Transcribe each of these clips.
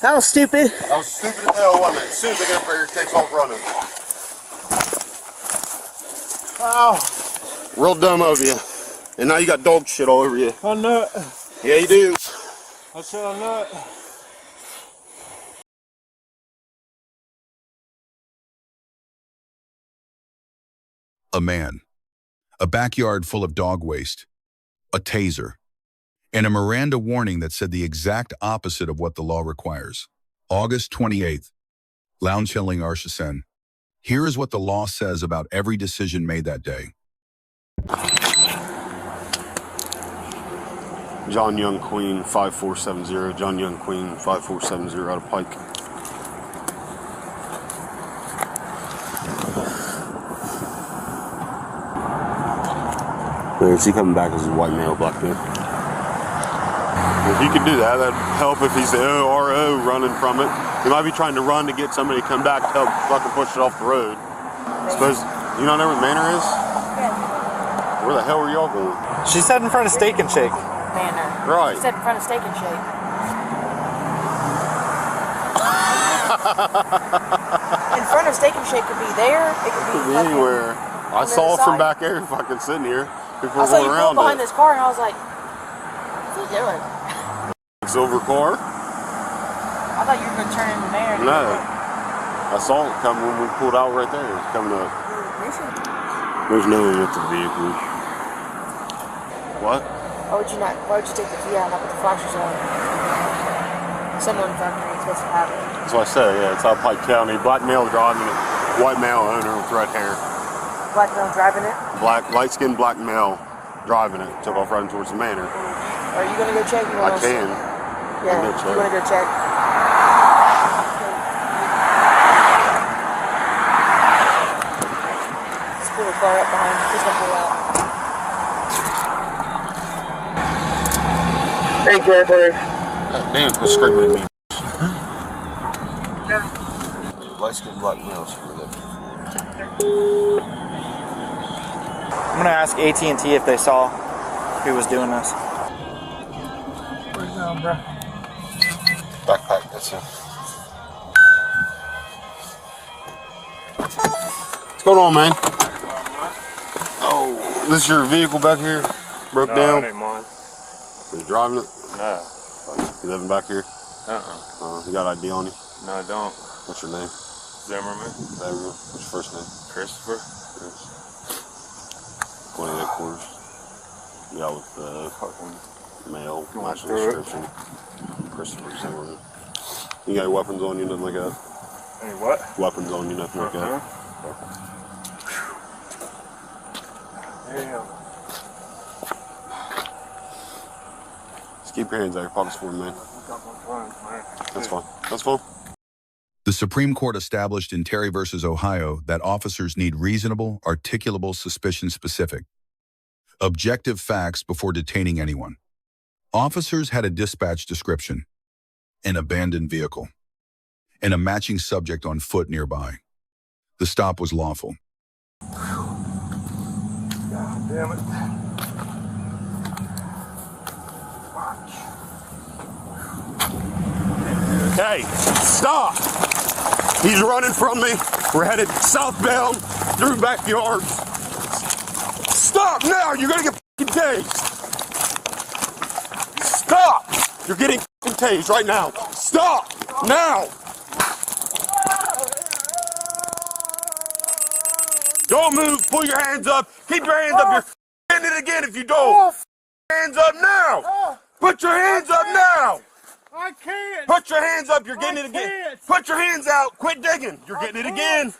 That was stupid. That was stupid as hell, wasn't it? As soon as I get up there, it takes off running. Wow. Real dumb of you. And now you got dog shit all over you. I know it. Yeah, you do. I said I know it. A man, a backyard full of dog waste, a taser, and a Miranda warning that said the exact opposite of what the law requires. August 28th, Lawfulness Arshisen. Here is what the law says about every decision made that day. John Young Queen 5470. John Young Queen 5470 out of Pike. Is he coming back as a white male, black male? If you could do that, that'd help if he's the RO running from it. He might be trying to run to get somebody to come back to help fucking push it off the road. Suppose, you don't know where the Manor is? Yeah. Where the hell are y'all going? She said in front of Steak and Shake. Manor. Right. She said in front of Steak and Shake. In front of Steak and Shake could be there. It could be anywhere. I saw it from back there, fucking sitting here. People I saw you around pull behind this car, and I was like, "What's he doing?" Silver car? I thought you were going to turn into Manor. No. I saw it coming when we pulled out right there. It was coming up. There's no one with the vehicle. What? Why would you take the key out and not put the flashers on? Someone from here is supposed to have it. That's what I said, yeah. It's out of Pike County. Black male driving it. White male owner with red hair. Black male driving it? Light-skinned black male driving it. Took off running towards the Manor. Are you going to go check? I can. Yeah, you want to go check? Just pull the car up behind you. Just going to pull out. Hey, Grandpa. God damn, quit screaming at me. Light-skinned black males for that. I'm gonna ask AT&T if they saw who was doing this. Where's it going, bro? Backpack, that's it. What's going on, man? Oh, this is your vehicle back here? Broke down? No, it ain't mine. Are you driving it? No. You living back here? You got ID on you? No, I don't. What's your name? Zimmerman. Zimmerman. What's your first name? Christopher. Chris. 28 quarters. You got with male, matching description. Christopher Zimmerman. You got any weapons on you, nothing like that? Any what? Weapons on you, nothing like that? Damn. Just keep your hands out of your pockets for me, man. That's fine. That's fine. The Supreme Court established in Terry v. Ohio that officers need reasonable, articulable suspicion-specific, objective facts before detaining anyone. Officers had a dispatch description, an abandoned vehicle, and a matching subject on foot nearby. The stop was lawful. God damn it. Hey, stop! He's running from me. We're headed southbound through backyards. Stop now! You're gonna get fucking tased. Stop! You're getting fucking tased right now. Stop now! Don't move. Pull your hands up. Keep your hands up. You're getting it again if you don't. Hands up now. Put your hands up now. I can't. Put your hands up. You're getting it again. Put your hands out. Quit digging. You're getting it again.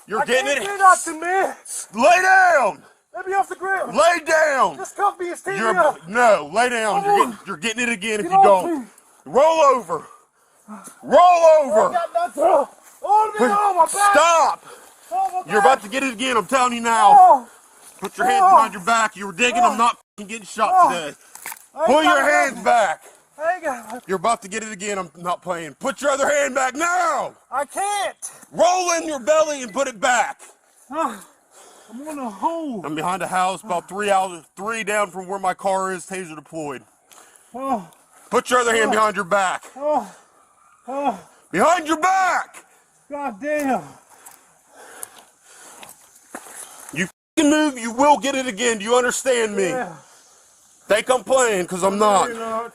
You're getting it. Get off to me. Lay down. Let me off the ground. Lay down. Just cuff me and stand me up. No, lay down. You're getting it again if you don't. Roll over. Roll over. Stop. You're about to get it again. I'm telling you now. Put your hands behind your back. You were digging. I'm not getting shot today. Pull your hands back. You're about to get it again. I'm not playing. Put your other hand back now. I can't. Roll in your belly and put it back. I'm on a hole. I'm behind a house about 3 down from where my car is, taser deployed. Put your other hand behind your back. Behind your back! God damn. You f***ing move, you will get it again. Do you understand me? Yeah. Think I'm playing, because I'm No, not. you're not.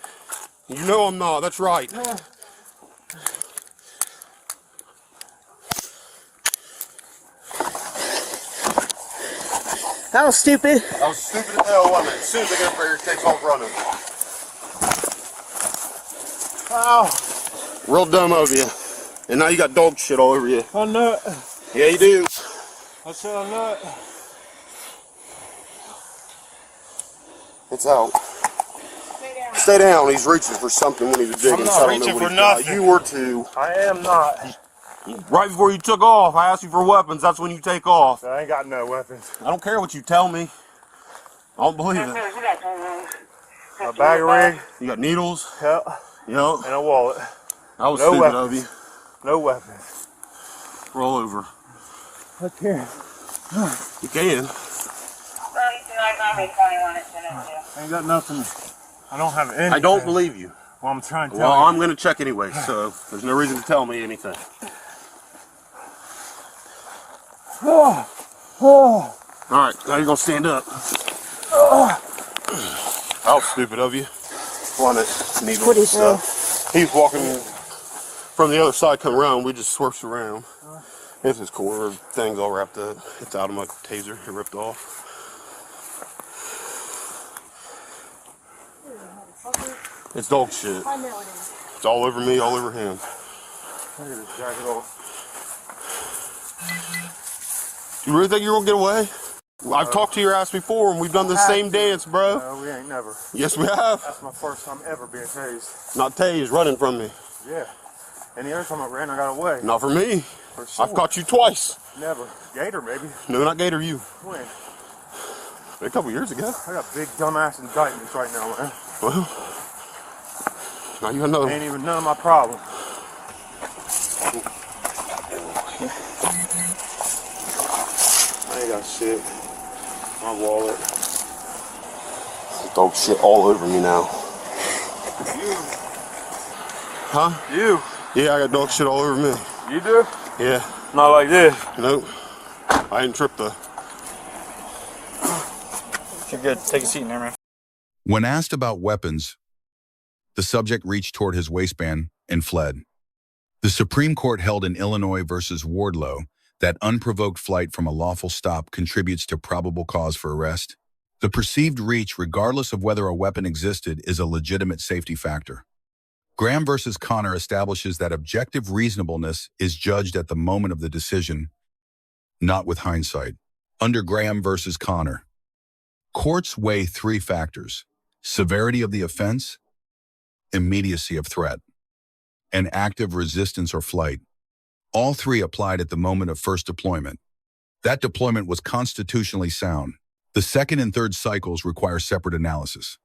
You know I'm not. That's right. That was stupid. That was stupid as hell, wasn't it? As soon as I get up there, it takes off running. Ow. Real dumb of you. And now you got dog shit all over you. I know it. Yeah, you do. I said I know it. It's out. Stay down. He's reaching for something when he was digging. I'm not so I don't know reaching what for he's got. nothing. You were too. I am not. Right before you took off, I asked you for weapons. That's when you take off. I ain't got no weapons. I don't care what you tell me. I don't believe it. A bag of rig. You got needles? Yep. Yep. And a wallet. That was No stupid weapons. of you. No weapons. Roll over. I can't. You can. I ain't got nothing. I don't have anything. I don't believe you. Well, I'm trying to Well, tell I'm going to check anyway, so there's no reason to tell me anything. you. All right, now you're going to stand up. That was stupid of you. Want it? Needles What and is that? stuff. He's walking from the other side, come around. We just swerved around. It's his core thing's all wrapped up. It's out of my taser. It ripped off. It's dog shit. I know it is. It's all over me, all over him. Look at this jacket off. You really think you're gonna get away? I've talked to your ass before, and we've done the same dance, bro. No, we ain't never. Yes, we have. That's my first time ever being tased. Not tased, running from me. Yeah. And the other time I ran, I got away. Not for me. For sure. I've caught you twice. Never. Gator, maybe. No, not Gator, you. When? A couple years ago. I got big dumbass indictments right now, man. Well, now you got another. Ain't even none of my problem. I ain't got shit. My wallet. Dog shit all over me now. You. Huh? You. Yeah, I got dog shit all over me. You do? Yeah. Not like this. Nope. I didn't trip though. You're good. Take a seat in there, man. When asked about weapons, the subject reached toward his waistband and fled. The Supreme Court held in Illinois versus Wardlow that unprovoked flight from a lawful stop contributes to probable cause for arrest. The perceived reach, regardless of whether a weapon existed, is a legitimate safety factor. Graham versus Connor establishes that objective reasonableness is judged at the moment of the decision, not with hindsight. Under Graham versus Connor, courts weigh three factors: severity of the offense, immediacy of threat, and active resistance or flight. All three applied at the moment of first deployment. That deployment was constitutionally sound. The second and third cycles require separate analysis.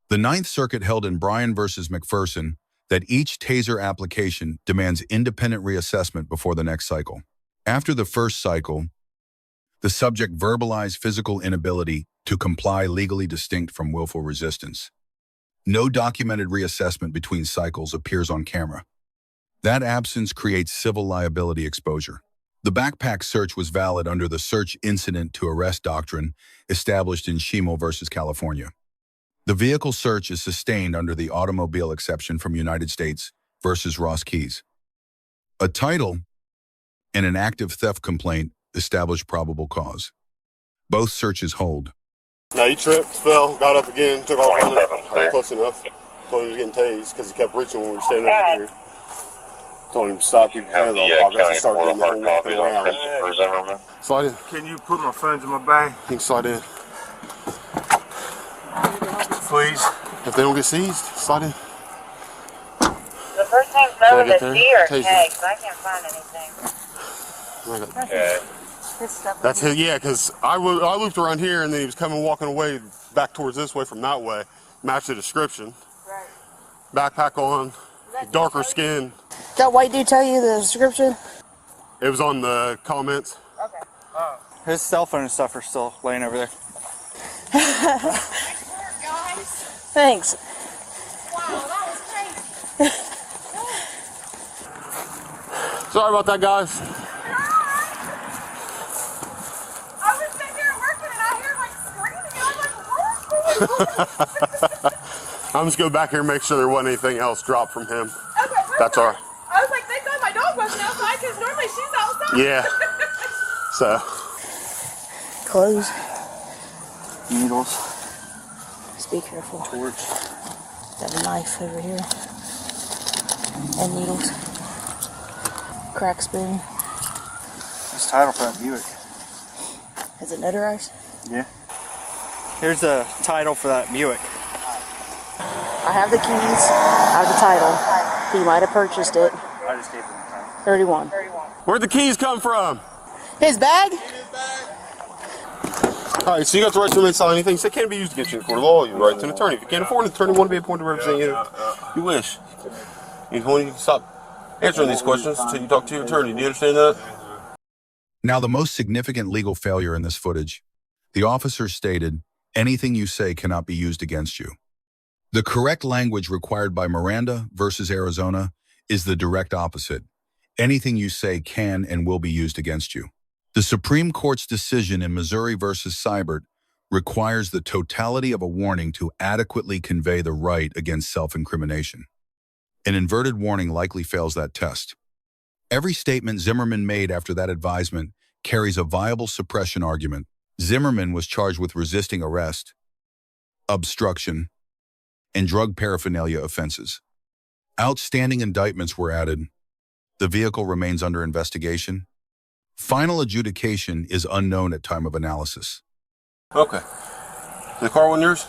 The Ninth Circuit held in Bryan versus MacPherson that each taser application demands independent reassessment before the next cycle. After the first cycle, the subject verbalized physical inability to comply, legally distinct from willful resistance. No documented reassessment between cycles appears on camera. That absence creates civil liability exposure. The backpack search was valid under the search incident to arrest doctrine established in Chimel versus California. The vehicle search is sustained under the automobile exception from United States versus Ross Keys. A title and an active theft complaint establish probable cause. Both searches hold. Now he tripped, fell, got up again, took off running. I was close enough. Told him he was getting tased because he kept reaching when we were standing over here. Told him to stop, keep his hands on pockets, and start doing the whole walking around. Slide in. Can you put my phones in my bag? You can slide in. Please. If they don't get seized, slide in. The first name's Can I Nova get the there? C or Taser. K, because I can't find anything. Okay. His stuff. That's his, yeah, because I looped around here and then he was coming walking away back towards this way from that way. Matched the description. Right. Backpack on, darker skin. That white dude tell you the description? It was on the comments. Okay. His cell phone and stuff are still laying over there. Thanks. Wow, that was crazy. Sorry about that, guys. I was sitting there working and I hear like screaming and I'm like, what? I'm just go back here and make sure there wasn't anything else dropped from him. Okay, That's all right. I was like, thank God my dog wasn't outside because normally she's outside. Yeah. So. Clothes. Needles. Just be careful. Torch. Got a knife over here. And needles. Crack spoon. What's the title for that Buick? Is it notarized? Yeah. Here's the title for that Buick. I have the keys. I have the title. He might have purchased it. I just gave him the title. 31. Where'd the keys come from? His bag? All right, so you got the right to remain silent. Anything said can't be used against you in a court of law. You have the right to an attorney. If you can't afford an attorney, want to be appointed to represent you, you wish. You can stop answering these questions until you talk to your attorney. Do you understand that? Now, the most significant legal failure in this footage, the officer stated, anything you say cannot be used against you. The correct language required by Miranda versus Arizona is the direct opposite. Anything you say can and will be used against you. The Supreme Court's decision in Missouri versus Seibert requires the totality of a warning to adequately convey the right against self-incrimination. An inverted warning likely fails that test. Every statement Zimmerman made after that advisement carries a viable suppression argument. Zimmerman was charged with resisting arrest, obstruction, and drug paraphernalia offenses. Outstanding indictments were added. The vehicle remains under investigation. Final adjudication is unknown at time of analysis. Okay. The car wasn't yours?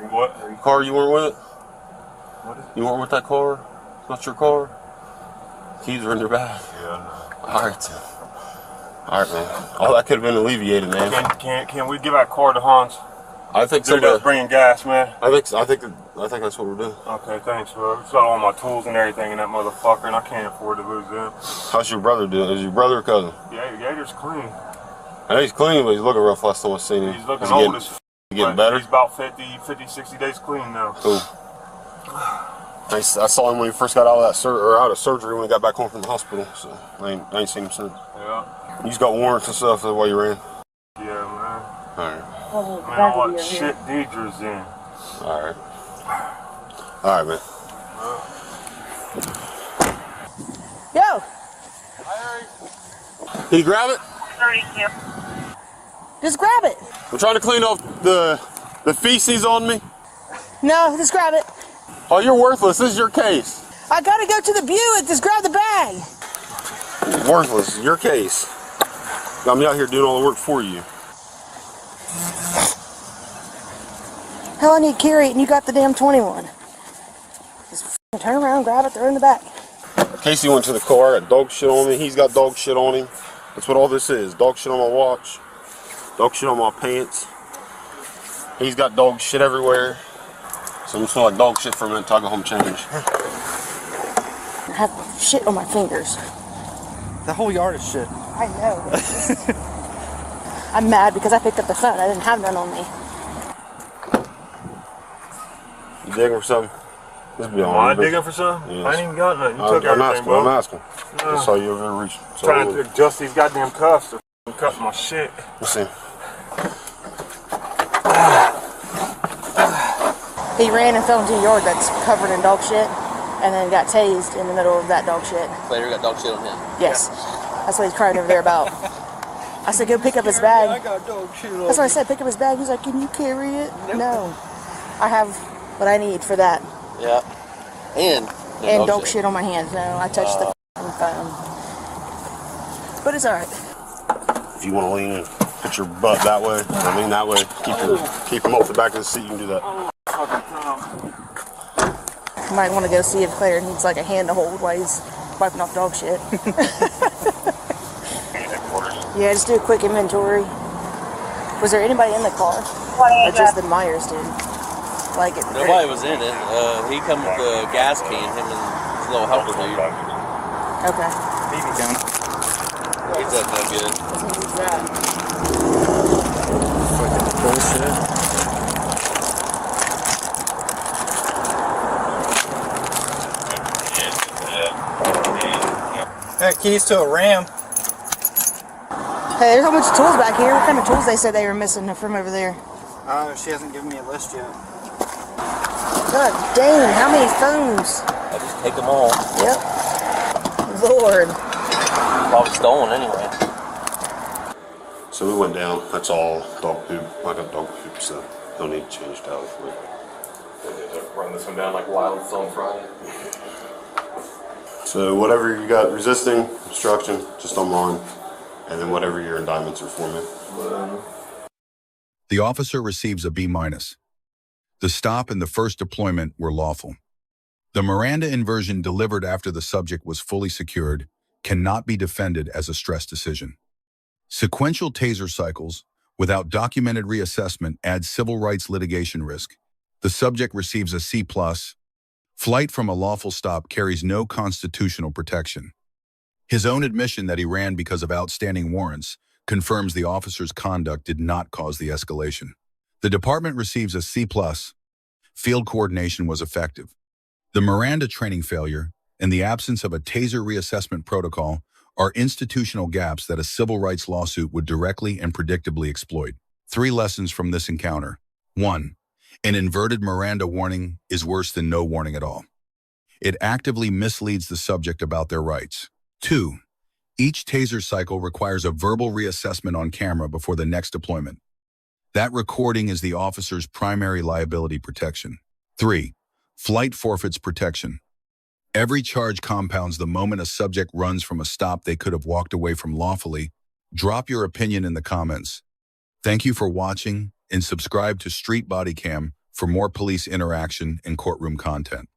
What? The car you weren't with it? You weren't with that car? It's not your car? Keys are in your bag? Yeah. Alright. Alright, man. All that could have been alleviated, man. Can we give that car to Hans? I think so. They're just bringing gas, man. I think that's what we're doing. Okay, thanks, bro. It's got all my tools and everything in that motherfucker, and I can't afford to lose them. How's your brother doing? Is your brother or cousin? Yeah, Gator's clean. I know he's clean, but he's looking rough last time I seen him. He's looking Is he old getting, as f***. he getting better? He's about 50, 60 days clean now. Cool. I saw him when he first got out of surgery when he got back home from the hospital. So I ain't seen him since. Yeah. He's got warrants and stuff. That's why you ran. Yeah, man. All right. Man, all that shit Deidre's in. All right. All right, man. Yo! Can you grab it? 32. Just grab it. I'm trying to clean off the feces on me. No, just grab it. Oh, you're worthless. This is your case. I gotta go to the Buick. Just grab the bag. Worthless. Your case. Got me out here doing all the work for you. Hell, I need to carry it, and you got the damn 21. Just turn around, grab it, throw it in the back. Casey went to the car, got dog shit on me. He's got dog shit on him. That's what all this is. Dog shit on my watch. Dog shit on my pants. He's got dog shit everywhere. So I'm gonna smell like dog shit for a minute until I go home and change. I have shit on my fingers. The whole yard is shit. I know. I'm mad because I picked up the phone. I didn't have none on me. You digging for something? This be Am I digging for something? Yes. I ain't even got nothing. You took everything, bro. I'm asking. I saw you over there reaching. So Trying to adjust these goddamn cuffs to cut my shit. Let's see. He ran and fell into a yard that's covered in dog shit, and then got tased in the middle of that dog shit. Later got dog shit on him. Yes. That's what he's crying over there about. I said, go pick up his bag. I got dog shit on. That's what I said, pick up his bag. He's like, can you carry it? No. I have what I need for that. Yeah. And dog shit on my hands. No, I touched the phone. But it's alright. If you want to lean in, put your butt that way, or lean that way. Keep him off the back of the seat. You can do that. You might want to go see if Claire needs like a hand to hold while he's wiping off dog shit. Yeah, just do a quick inventory. Was there anybody in the car? Or just the Myers dude? Like it. nobody was in it. He come with the gas can, him and his little helper dude. Okay. BB gun. He's that no good. Who's that? Fucking bullshit. Got keys to a Ram. Hey, there's a bunch of tools back here. What kind of tools they said they were missing from over there? She hasn't given me a list yet. God dang, how many phones? I just take them all. Yep. Lord. Probably stolen anyway. So we went down. That's all dog poop. I got dog poop, so don't need to change towels for it. Run this one down like wild on Friday. So whatever you got resisting, obstruction, just unline. And then whatever your indictments are for me. The officer receives a B-. The stop and the first deployment were lawful. The Miranda inversion delivered after the subject was fully secured cannot be defended as a stress decision. Sequential taser cycles, without documented reassessment, add civil rights litigation risk. The subject receives a C+. Flight from a lawful stop carries no constitutional protection. His own admission that he ran because of outstanding warrants confirms the officer's conduct did not cause the escalation. The department receives a C+. Field coordination was effective. The Miranda training failure and the absence of a taser reassessment protocol are institutional gaps that a civil rights lawsuit would directly and predictably exploit. 3 lessons from this encounter. 1. An inverted Miranda warning is worse than no warning at all. It actively misleads the subject about their rights. 2. Each taser cycle requires a verbal reassessment on camera before the next deployment. That recording is the officer's primary liability protection. 3. Flight forfeits protection. Every charge compounds the moment a subject runs from a stop they could have walked away from lawfully. Drop your opinion in the comments. Thank you for watching and subscribe to Street Bodycam for more police interaction and courtroom content.